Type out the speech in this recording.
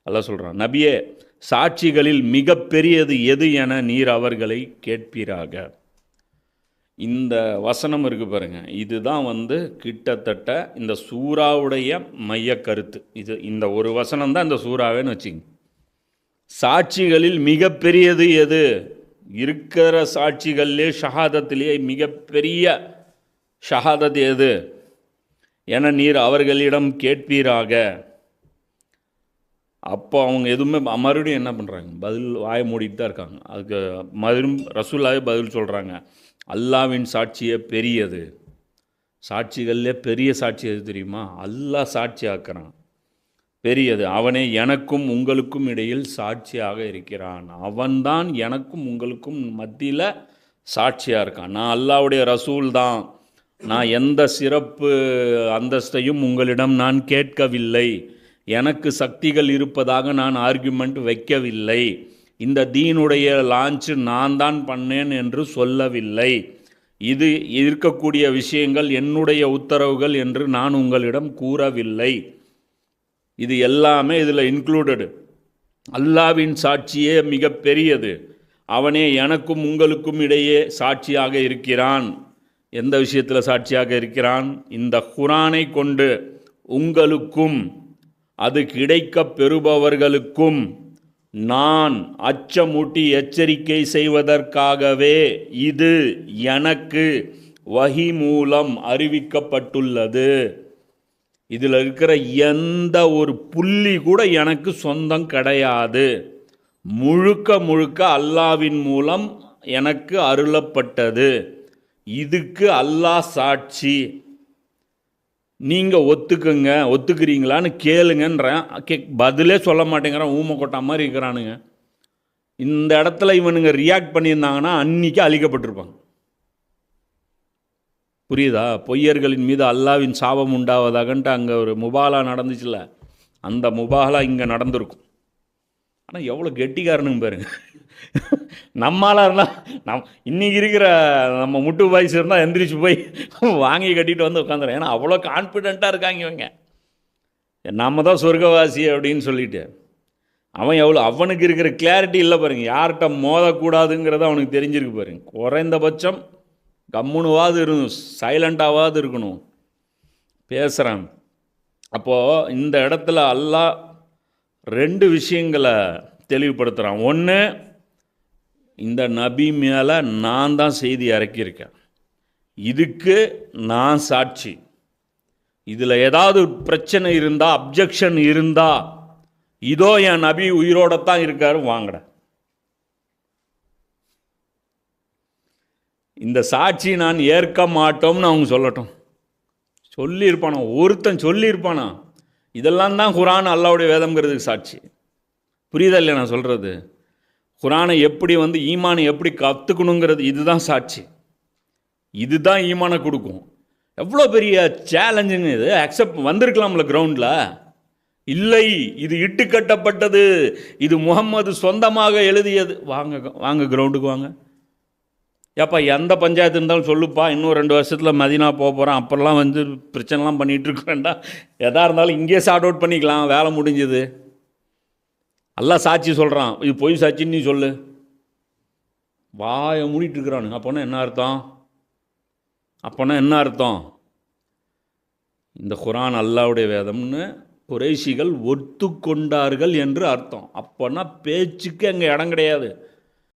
அல்லாஹ் சொல்கிறான், நபியே சாட்சிகளில் மிக பெரியது எது என நீர் அவர்களை கேட்பீராக. இந்த வசனம் இருக்குது பாருங்கள், இதுதான் கிட்டத்தட்ட இந்த சூறாவுடைய மைய கருத்து. இந்த ஒரு வசனம் தான் இந்த சூறாவேன்னு வச்சுங்க. சாட்சிகளில் மிக பெரியது எது, இருக்கிற சாட்சிகள்லே ஷஹாதத்திலே மிகப்பெரிய ஷஹாதத் எது என நீர் அவர்களிடம் கேட்பீராக. அப்போ அவங்க எதுவுமே மறுபடியும் என்ன பண்ணுறாங்க, பதில் வாய மூடிட்டு தான் இருக்காங்க. அதுக்கு மறுபடியும் ரசூலாவே பதில் சொல்கிறாங்க, அல்லாவின் சாட்சியே பெரியது. சாட்சிகள்லே பெரிய சாட்சி எது தெரியுமா? அல்லாஹ் சாட்சி ஆக்குறான், பெரியது. அவனே எனக்கும் உங்களுக்கும் இடையில் சாட்சியாக இருக்கிறான். அவன்தான் எனக்கும் உங்களுக்கும் மத்தியில் சாட்சியாக இருக்கான். நான் அல்லாஹ்வுடைய ரசூல் தான். நான் எந்த சிறப்பு அந்தஸ்தையும் உங்களிடம் நான் கேட்கவில்லை. எனக்கு சக்திகள் இருப்பதாக நான் ஆர்கியூமெண்ட் வைக்கவில்லை. இந்த தீனுடைய லான்ச்சு நான் தான் பண்ணேன் என்று சொல்லவில்லை. இது இருக்கக்கூடிய விஷயங்கள் என்னுடைய உத்தரவுகள் என்று நான் உங்களிடம் கூறவில்லை. இது எல்லாமே இதில் இன்க்ளூடடு. அல்லாவின் சாட்சியே மிக பெரியது. அவனே எனக்கும் உங்களுக்கும் இடையே சாட்சியாக இருக்கிறான். எந்த விஷயத்தில் சாட்சியாக இருக்கிறான்? இந்த குர்ஆனை கொண்டு உங்களுக்கும் அது கிடைக்கப் பெறுபவர்களுக்கும் நான் அச்சமூட்டி எச்சரிக்கை செய்வதற்காகவே இது எனக்கு வஹி மூலம் அறிவிக்கப்பட்டுள்ளது. இதில் இருக்கிற எந்த ஒரு புள்ளி கூட எனக்கு சொந்தம் கிடையாது. முழுக்க முழுக்க அல்லாவின் மூலம் எனக்கு அருளப்பட்டது. இதுக்கு அல்லாஹ் சாட்சி. நீங்கள் ஒத்துக்கிறீங்களான்னு கேளுங்கன்றேன். பதிலே சொல்ல மாட்டேங்கிறான். ஊமை கொட்டா மாதிரி இருக்கிறானுங்க. இந்த இடத்துல இவனுங்க ரியாக்ட் பண்ணியிருந்தாங்கன்னா அன்றைக்கி அழிக்கப்பட்டிருப்பாங்க. புரியுதா? பொய்யர்களின் மீது அல்லாவின் சாபம் உண்டாவதாகன்ட்டு அங்கே ஒரு முபாலா நடந்துச்சுல்ல, அந்த முபாலா இங்கே நடந்திருக்கும். ஆனால் எவ்வளோ கெட்டிக்காரனுங்க பாருங்க. நம்மளாக இருந்தால் இன்றைக்கி இருக்கிற நம்ம முட்டு வயசு இருந்தால் எந்திரிச்சு போய் வாங்கி கட்டிட்டு உட்காந்துறேன். ஏன்னா அவ்வளோ கான்ஃபிடெண்ட்டாக இருக்காங்க இவங்க. நம்ம தான் சொர்க்கவாசி அப்படின்னு சொல்லிட்டு அவனுக்கு இருக்கிற கிளாரிட்டி இல்லை பாருங்க. யார்கிட்ட மோதக்கூடாதுங்கிறத அவனுக்கு தெரிஞ்சிருக்கு பாருங்க. குறைந்தபட்சம் கம்முனுவாது இருக்கணும், சைலண்ட்டாவது இருக்கணும், பேசுகிறான். அப்போது இந்த இடத்துல அல்லாஹ் 2 விஷயங்களை தெளிவுபடுத்துகிறான். ஒன்று, இந்த நபி மேலே நான் தான் செய்தி இறக்கியிருக்கேன், இதுக்கு நான் சாட்சி. இதில் ஏதாவது பிரச்சனை இருந்தால், அப்ஜெக்ஷன் இருந்தால், இதோ என் நபி உயிரோடத்தான் இருக்காரு, வாங்கட. இந்த சாட்சி நான் ஏற்க மாட்டோம்னு அவங்க சொல்லட்டும். சொல்லியிருப்பானா? ஒருத்தன் சொல்லியிருப்பானா? இதெல்லாம் தான் குர்ஆன் அல்லாஹ்வுடைய வேதம்ங்கிறதுக்கு சாட்சி. புரியுதா இல்லையா நான் சொல்கிறது? குர்ஆனை எப்படி ஈமானை எப்படி கற்றுக்கணுங்கிறது இதுதான் சாட்சி. இதுதான் ஈமானை கொடுக்கும். எவ்வளோ பெரிய சேலஞ்சுங்க இது. அக்செப்ட் வந்திருக்கலாம்ல கிரவுண்டில். இல்லை, இது இட்டுக்கட்டப்பட்டது, இது முகம்மது சொந்தமாக எழுதியது. வாங்க கிரவுண்டுக்கு வாங்க. ஏப்பா எந்த பஞ்சாயத்து இருந்தாலும் சொல்லுப்பா, இன்னும் 2 வருஷத்தில் மதீனா போக போகிறேன், அப்புறம்லாம் பிரச்சனைலாம் பண்ணிகிட்டு இருக்கேன்டா. எதாக இருந்தாலும் இங்கேயே சார்ட் அவுட் பண்ணிக்கலாம், வேலை முடிஞ்சது. அல்லாஹ் சாட்சி சொல்கிறான், இது பொய் சாட்சின்னு நீ சொல்லு. வாயை மூடிட்டு இருக்கிறானுங்க. அப்போனா என்ன அர்த்தம்? இந்த குர்ஆன் அல்லாஹ்வுடைய வேதம்னு குறைஷிகள் ஒத்துக்கொண்டார்கள் என்று அர்த்தம். அப்போனா பேச்சுக்கு அங்கே இடம் கிடையாது.